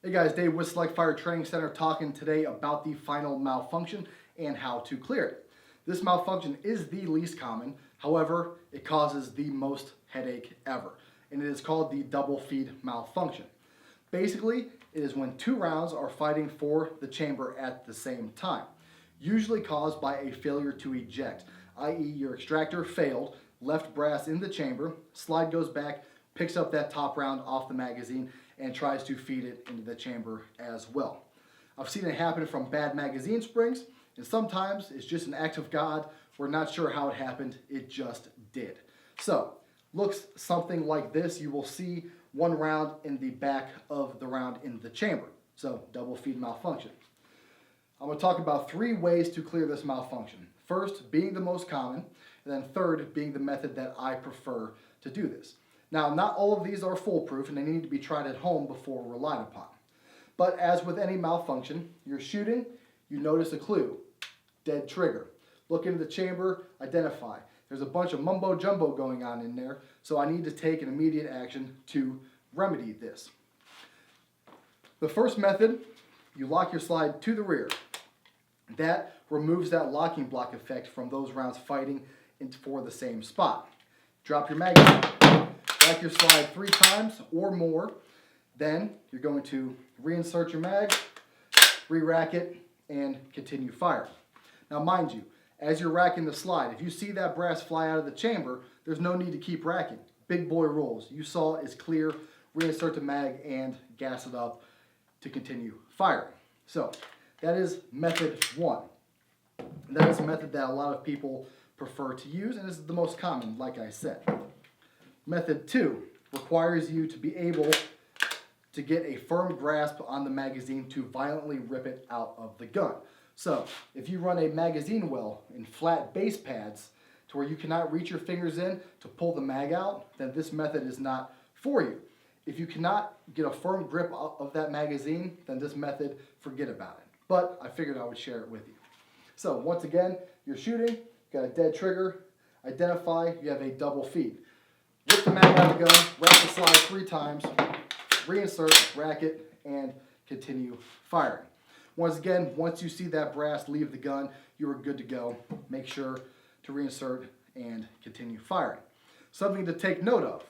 Hey guys, Dave with Select Fire Training Center talking today about the final malfunction and how to clear it. This malfunction is the least common, however, it causes the most headache ever, and it is called the double feed malfunction. Basically, it is when two rounds are fighting for the chamber at the same time, usually caused by a failure to eject, i.e. your extractor failed, left brass in the chamber, slide goes back, picks up that top round off the magazine, and tries to feed it into the chamber as well. I've seen it happen from bad magazine springs, and sometimes it's just an act of God. We're not sure how it happened, it just did. So, looks something like this. You will see one round in the back of the round in the chamber. So, double feed malfunction. I'm going to talk about 3 ways to clear this malfunction. First, being the most common, and then third, being the method that I prefer to do this. Now, not all of these are foolproof, and they need to be tried at home before relied upon. But as with any malfunction, you're shooting, you notice a clue, dead trigger. Look into the chamber, identify. There's a bunch of mumbo jumbo going on in there, so I need to take an immediate action to remedy this. The first method, you lock your slide to the rear. That removes that locking block effect from those rounds fighting for the same spot. Drop your magazine. Rack your slide 3 times or more. Then you're going to reinsert your mag, re-rack it, and continue firing. Now mind you, as you're racking the slide, if you see that brass fly out of the chamber, there's no need to keep racking. Big boy rules. You saw is clear, reinsert the mag, and gas it up to continue firing. So that is method 1. And that is a method that a lot of people prefer to use, and is the most common, like I said. Method 2 requires you to be able to get a firm grasp on the magazine to violently rip it out of the gun. So, if you run a magazine well in flat base pads to where you cannot reach your fingers in to pull the mag out, then this method is not for you. If you cannot get a firm grip of that magazine, then this method, forget about it. But I figured I would share it with you. So, once again, you're shooting, got a dead trigger, identify, you have a double feed. Rip the mag out of the gun, rack the slide 3 times, reinsert, rack it, and continue firing. Once again, once you see that brass leave the gun, you are good to go. Make sure to reinsert and continue firing. Something to take note of.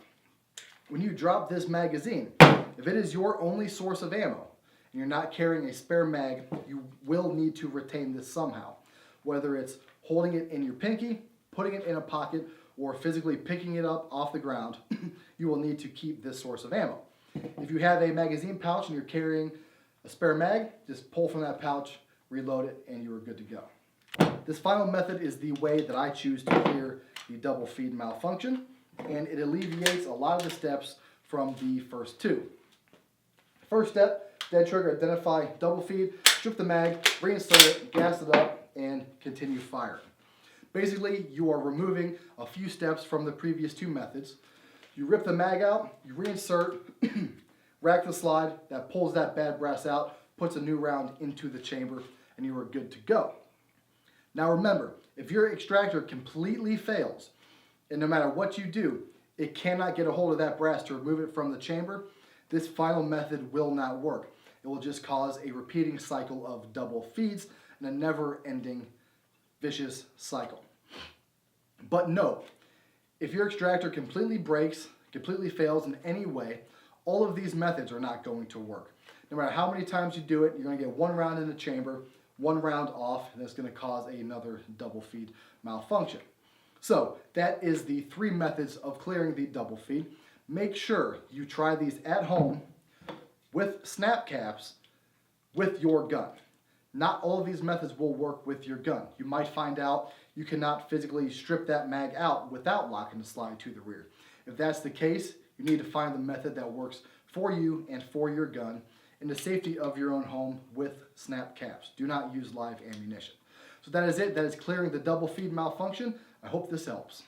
When you drop this magazine, if it is your only source of ammo, and you're not carrying a spare mag, you will need to retain this somehow. Whether it's holding it in your pinky, putting it in a pocket, or physically picking it up off the ground, you will need to keep this source of ammo. If you have a magazine pouch and you're carrying a spare mag, just pull from that pouch, reload it, and you are good to go. This final method is the way that I choose to clear the double feed malfunction, and it alleviates a lot of the steps from the first 2. First step, dead trigger, identify, double feed, strip the mag, reinsert it, gas it up, and continue firing. Basically, you are removing a few steps from the previous 2 methods. You rip the mag out, you reinsert, rack the slide, that pulls that bad brass out, puts a new round into the chamber, and you are good to go. Now remember, if your extractor completely fails, and no matter what you do, it cannot get a hold of that brass to remove it from the chamber, this final method will not work. It will just cause a repeating cycle of double feeds and a never-ending vicious cycle. But note, if your extractor completely breaks, completely fails in any way, all of these methods are not going to work. No matter how many times you do it, you're going to get 1 round in the chamber, 1 round off, and that's going to cause another double feed malfunction. So that is the 3 methods of clearing the double feed. Make sure you try these at home with snap caps with your gun. Not all of these methods will work with your gun. You might find out you cannot physically strip that mag out without locking the slide to the rear. If that's the case, you need to find the method that works for you and for your gun in the safety of your own home with snap caps. Do not use live ammunition. So that is it. That is clearing the double feed malfunction. I hope this helps.